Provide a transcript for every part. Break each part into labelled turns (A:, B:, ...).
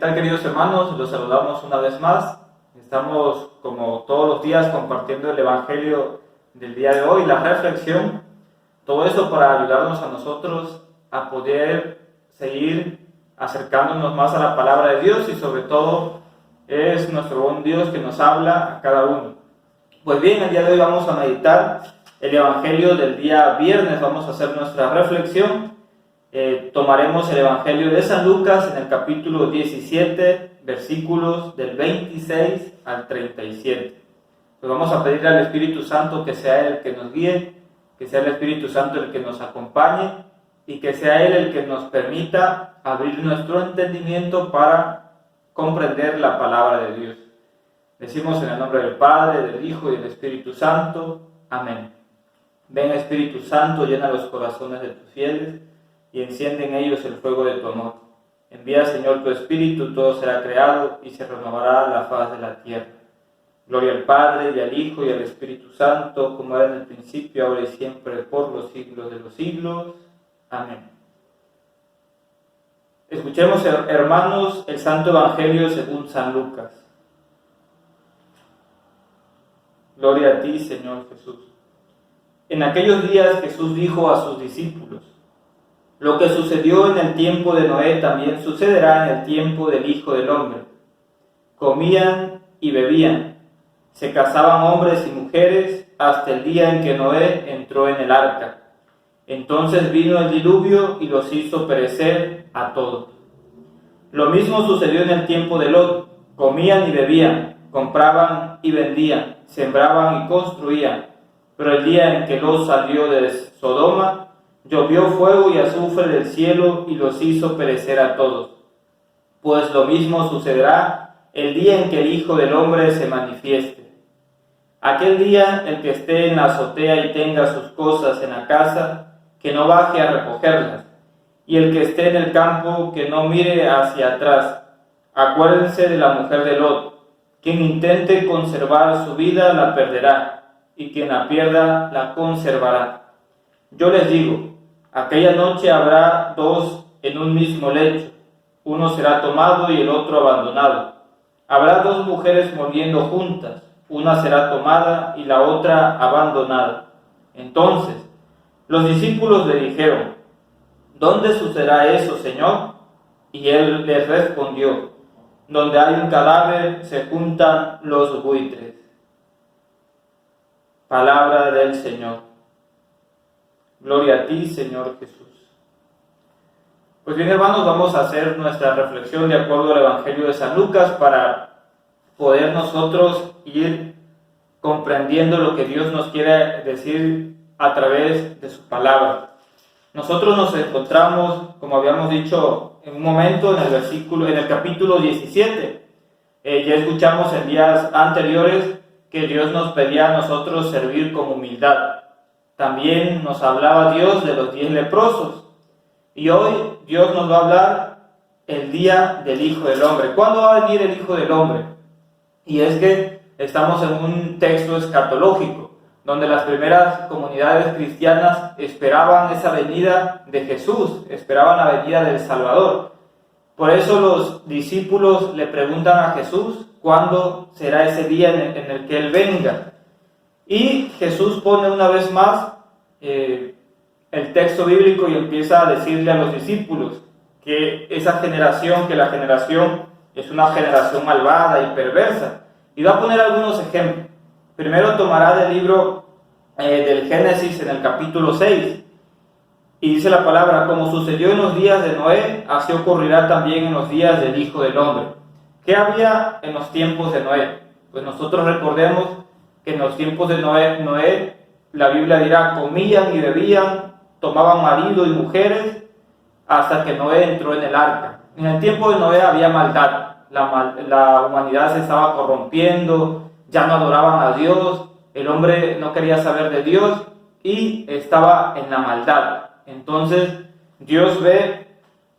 A: tal, queridos hermanos? Los saludamos una vez más. Estamos, como todos los días, compartiendo el Evangelio del día de hoy, la reflexión. Todo eso para ayudarnos a nosotros a poder seguir acercándonos más a la palabra de Dios, y sobre todo es nuestro buen Dios que nos habla a cada uno. Pues bien, el día de hoy vamos a meditar el Evangelio del día viernes. Vamos a hacer nuestra reflexión. Tomaremos el Evangelio de San Lucas en el capítulo 17, versículos del 26 al 37. Pues vamos a pedirle al Espíritu Santo que sea Él el que nos guíe, que sea el Espíritu Santo el que nos acompañe y que sea Él el que nos permita abrir nuestro entendimiento para comprender la palabra de Dios. Decimos en el nombre del Padre, del Hijo y del Espíritu Santo. Amén. Ven, Espíritu Santo, llena los corazones de tus fieles y enciende en ellos el fuego de tu amor. Envía, Señor, tu Espíritu, todo será creado y se renovará la faz de la tierra. Gloria al Padre, y al Hijo, y al Espíritu Santo, como era en el principio, ahora y siempre, por los siglos de los siglos. Amén. Escuchemos, hermanos, el Santo Evangelio según San Lucas. Gloria a ti, Señor Jesús. En aquellos días Jesús dijo a sus discípulos: lo que sucedió en el tiempo de Noé también sucederá en el tiempo del Hijo del Hombre. Comían y bebían, se casaban hombres y mujeres hasta el día en que Noé entró en el arca. Entonces vino el diluvio y los hizo perecer a todos. Lo mismo sucedió en el tiempo de Lot. Comían y bebían, compraban y vendían, sembraban y construían. Pero el día en que Lot salió de Sodoma, llovió fuego y azufre del cielo y los hizo perecer a todos. Pues lo mismo sucederá el día en que el Hijo del Hombre se manifieste. Aquel día, el que esté en la azotea y tenga sus cosas en la casa, que no baje a recogerlas, y el que esté en el campo, que no mire hacia atrás. Acuérdense de la mujer de Lot. Quien intente conservar su vida la perderá, y quien la pierda la conservará. Yo les digo, aquella noche habrá dos en un mismo lecho, uno será tomado y el otro abandonado. Habrá dos mujeres moliendo juntas, una será tomada y la otra abandonada. Entonces, los discípulos le dijeron: ¿dónde sucederá eso, Señor? Y él les respondió: donde hay un cadáver se juntan los buitres. Palabra del Señor. Gloria a ti, Señor Jesús. Pues bien, hermanos, vamos a hacer nuestra reflexión de acuerdo al Evangelio de San Lucas para poder nosotros ir comprendiendo lo que Dios nos quiere decir a través de su palabra. Nosotros nos encontramos, como habíamos dicho en un momento, en el capítulo 17. Ya escuchamos en días anteriores que Dios nos pedía a nosotros servir con humildad. También nos hablaba Dios de los 10 leprosos. Y hoy Dios nos va a hablar el día del Hijo del Hombre. ¿Cuándo va a venir el Hijo del Hombre? Y es que estamos en un texto escatológico, donde las primeras comunidades cristianas esperaban esa venida de Jesús, esperaban la venida del Salvador. Por eso los discípulos le preguntan a Jesús cuándo será ese día en el que Él venga. Y Jesús pone una vez más el texto bíblico y empieza a decirle a los discípulos que la generación es una generación malvada y perversa. Y va a poner algunos ejemplos. Primero tomará del libro del Génesis en el capítulo 6. Y dice la palabra: como sucedió en los días de Noé, así ocurrirá también en los días del Hijo del Hombre. ¿Qué había en los tiempos de Noé? Pues nosotros recordemos que en los tiempos de Noé, la Biblia dirá, comían y bebían, tomaban marido y mujeres, hasta que Noé entró en el arca. En el tiempo de Noé había maldad. La humanidad se estaba corrompiendo, ya no adoraban a Dios, el hombre no quería saber de Dios y estaba en la maldad. Entonces Dios ve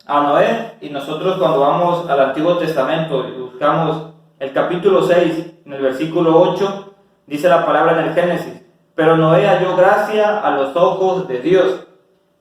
A: a Noé, y nosotros cuando vamos al Antiguo Testamento y buscamos el capítulo 6, en el versículo 8, dice la palabra en el Génesis: pero Noé halló gracia a los ojos de Dios.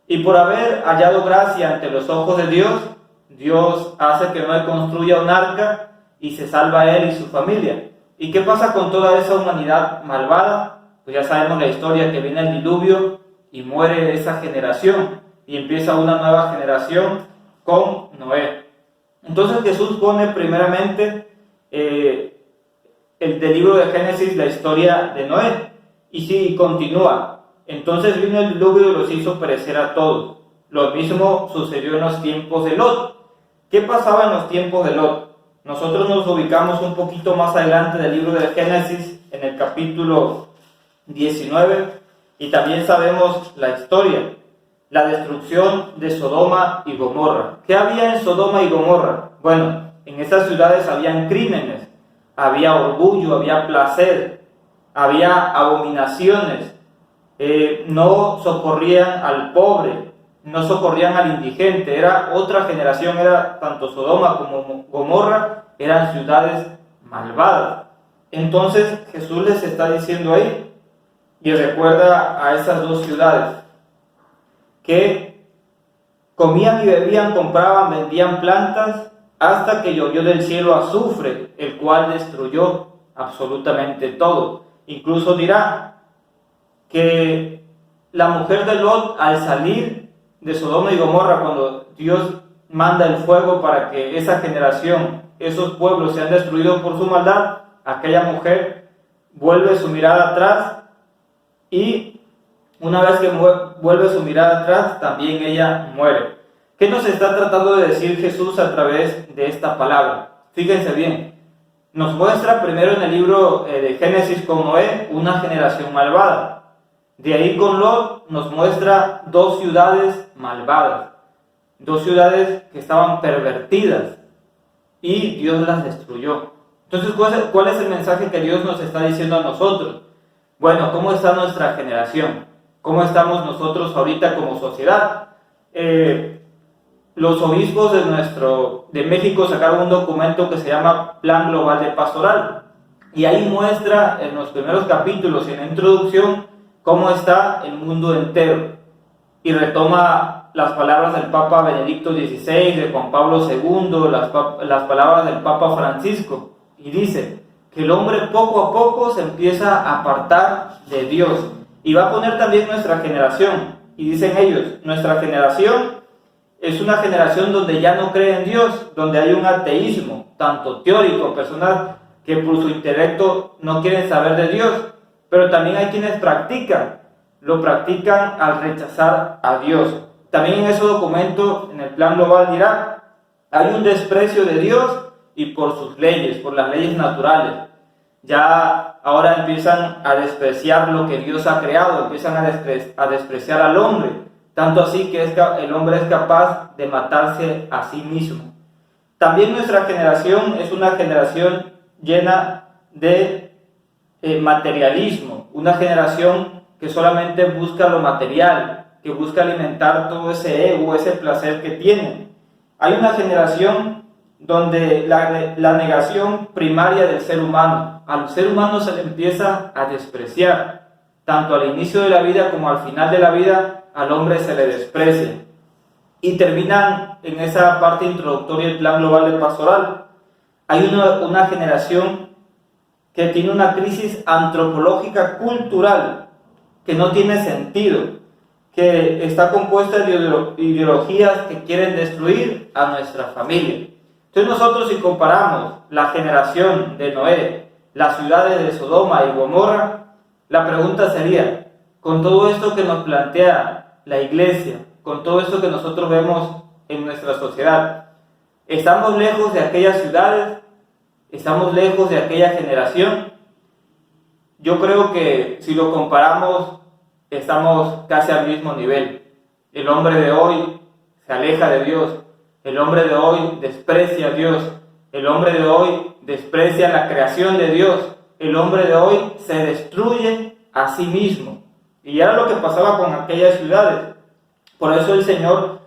A: Y por haber hallado gracia ante los ojos de Dios, Dios hace que Noé construya un arca y se salva a él y su familia. ¿Y qué pasa con toda esa humanidad malvada? Pues ya sabemos la historia, que viene el diluvio y muere esa generación y empieza una nueva generación con Noé. Entonces Jesús pone primeramente del libro de Génesis la historia de Noé y sí, continúa. Entonces vino el diluvio y los hizo perecer a todos. Lo mismo sucedió en los tiempos de Lot. ¿Qué pasaba en los tiempos de Lot? Nosotros nos ubicamos un poquito más adelante del libro de Génesis, en el capítulo 19, y también sabemos la historia, la destrucción de Sodoma y Gomorra. ¿Qué había en Sodoma y Gomorra? Bueno, en esas ciudades habían crímenes, había orgullo, había placer, había abominaciones, no socorrían al pobre, no socorrían al indigente. Era otra generación, era tanto Sodoma como Gomorra, eran ciudades malvadas. Entonces Jesús les está diciendo ahí, y recuerda a esas dos ciudades, que comían y bebían, compraban, vendían plantas, hasta que llovió del cielo azufre, el cual destruyó absolutamente todo. Incluso dirá que la mujer de Lot, al salir de Sodoma y Gomorra, cuando Dios manda el fuego para que esa generación, esos pueblos sean destruidos por su maldad, aquella mujer vuelve su mirada atrás, y una vez que vuelve su mirada atrás, también ella muere. ¿Qué nos está tratando de decir Jesús a través de esta palabra? Fíjense bien, nos muestra primero en el libro de Génesis con Noé una generación malvada. De ahí con Lot nos muestra dos ciudades malvadas, dos ciudades que estaban pervertidas y Dios las destruyó. Entonces, ¿cuál es el mensaje que Dios nos está diciendo a nosotros? Bueno, ¿cómo está nuestra generación? ¿Cómo estamos nosotros ahorita como sociedad? Los obispos de México sacaron un documento que se llama Plan Global de Pastoral, y ahí muestra en los primeros capítulos y en la introducción cómo está el mundo entero, y retoma las palabras del Papa Benedicto XVI, de Juan Pablo II, las palabras del Papa Francisco, y dice que el hombre poco a poco se empieza a apartar de Dios, y va a poner también nuestra generación, y dicen ellos, nuestra generación es una generación donde ya no cree en Dios, donde hay un ateísmo, tanto teórico, personas que por su intelecto no quieren saber de Dios, pero también hay quienes lo practican al rechazar a Dios. También en ese documento, en el Plan Global dirá, hay un desprecio de Dios y por sus leyes, por las leyes naturales. Ya ahora empiezan a despreciar lo que Dios ha creado, empiezan a despreciar al hombre, tanto así que el hombre es capaz de matarse a sí mismo. También nuestra generación es una generación llena de materialismo, una generación que solamente busca lo material, que busca alimentar todo ese ego, ese placer que tienen. Hay una generación donde la negación primaria del ser humano, al ser humano se le empieza a despreciar, tanto al inicio de la vida como al final de la vida, al hombre se le desprecia. Y terminan en esa parte introductoria del Plan Global de Pastoral. Hay una generación que tiene una crisis antropológica cultural que no tiene sentido, que está compuesta de ideologías que quieren destruir a nuestra familia. Entonces nosotros, si comparamos la generación de Noé, las ciudades de Sodoma y Gomorra, la pregunta sería, con todo esto que nos plantea la iglesia, con todo esto que nosotros vemos en nuestra sociedad, ¿estamos lejos de aquellas ciudades? ¿Estamos lejos de aquella generación? Yo creo que si lo comparamos, estamos casi al mismo nivel. El hombre de hoy se aleja de Dios, el hombre de hoy desprecia a Dios, el hombre de hoy desprecia la creación de Dios, el hombre de hoy se destruye a sí mismo. Y era lo que pasaba con aquellas ciudades. Por eso el Señor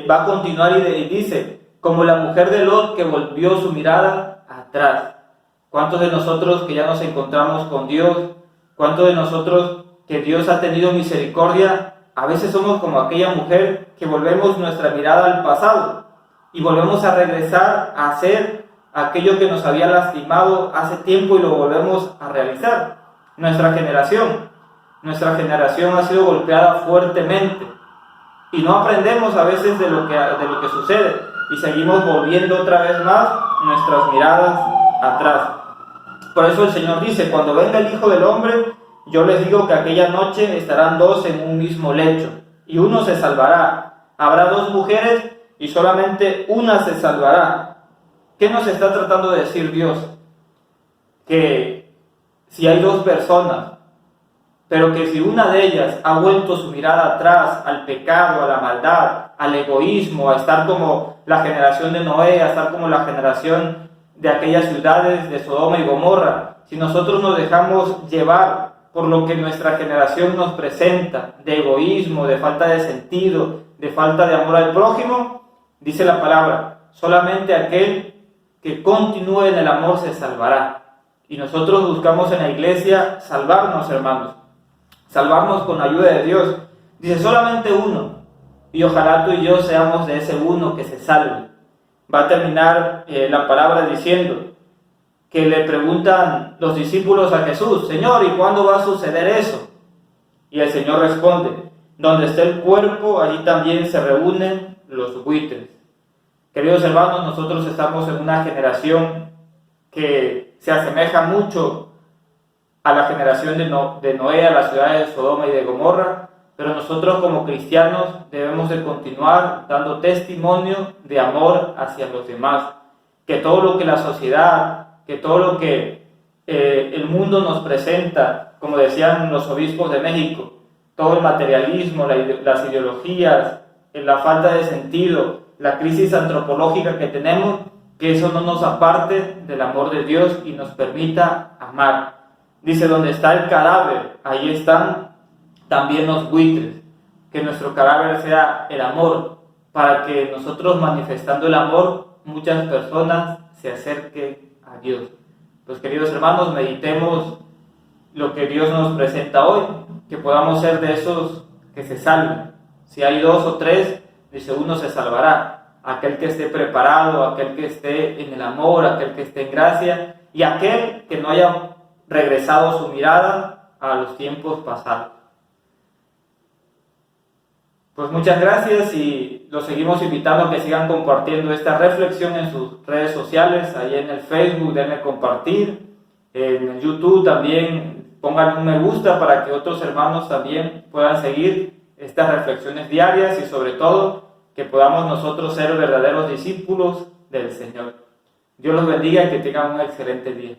A: va a continuar y dice, como la mujer de Lot que volvió su mirada atrás. ¿Cuántos de nosotros que ya nos encontramos con Dios? ¿Cuántos de nosotros que Dios ha tenido misericordia? A veces somos como aquella mujer que volvemos nuestra mirada al pasado. y volvemos a regresar a hacer aquello que nos había lastimado hace tiempo y lo volvemos a realizar. Nuestra generación ha sido golpeada fuertemente y no aprendemos a veces de lo que sucede y seguimos volviendo otra vez más nuestras miradas atrás. Por eso el Señor dice: cuando venga el Hijo del Hombre, yo les digo que aquella noche estarán dos en un mismo lecho y uno se salvará. Habrá dos mujeres y solamente una se salvará. ¿Qué nos está tratando de decir Dios? Que si hay dos personas, pero que si una de ellas ha vuelto su mirada atrás al pecado, a la maldad, al egoísmo, a estar como la generación de Noé, a estar como la generación de aquellas ciudades de Sodoma y Gomorra, si nosotros nos dejamos llevar por lo que nuestra generación nos presenta, de egoísmo, de falta de sentido, de falta de amor al prójimo, dice la palabra: solamente aquel que continúe en el amor se salvará. Y nosotros buscamos en la iglesia salvarnos, hermanos, salvarnos con la ayuda de Dios. Dice: solamente uno, y ojalá tú y yo seamos de ese uno que se salve. Va a terminar la palabra diciendo que le preguntan los discípulos a Jesús: Señor, ¿y cuándo va a suceder eso? Y el Señor responde: donde esté el cuerpo, allí también se reúnen los buitres. Queridos hermanos, nosotros estamos en una generación que se asemeja mucho a la generación de Noé, a las ciudades de Sodoma y de Gomorra, pero nosotros como cristianos debemos de continuar dando testimonio de amor hacia los demás. Que todo lo que la sociedad, que todo lo que el mundo nos presenta, como decían los obispos de México, todo el materialismo, las ideologías, la falta de sentido, la crisis antropológica que tenemos, que eso no nos aparte del amor de Dios y nos permita amar. Dice: donde está el cadáver, ahí están también los buitres. Que nuestro cadáver sea el amor, para que nosotros, manifestando el amor, muchas personas se acerquen a Dios. Pues, queridos hermanos, meditemos lo que Dios nos presenta hoy, que podamos ser de esos que se salven. Si hay dos o tres, dice, uno se salvará. Aquel que esté preparado, aquel que esté en el amor, aquel que esté en gracia, y aquel que no haya regresado su mirada a los tiempos pasados. Pues muchas gracias y los seguimos invitando a que sigan compartiendo esta reflexión en sus redes sociales. Ahí en el Facebook denle compartir, en el YouTube también pongan un me gusta para que otros hermanos también puedan seguir estas reflexiones diarias y sobre todo que podamos nosotros ser verdaderos discípulos del Señor. Dios los bendiga y que tengan un excelente día.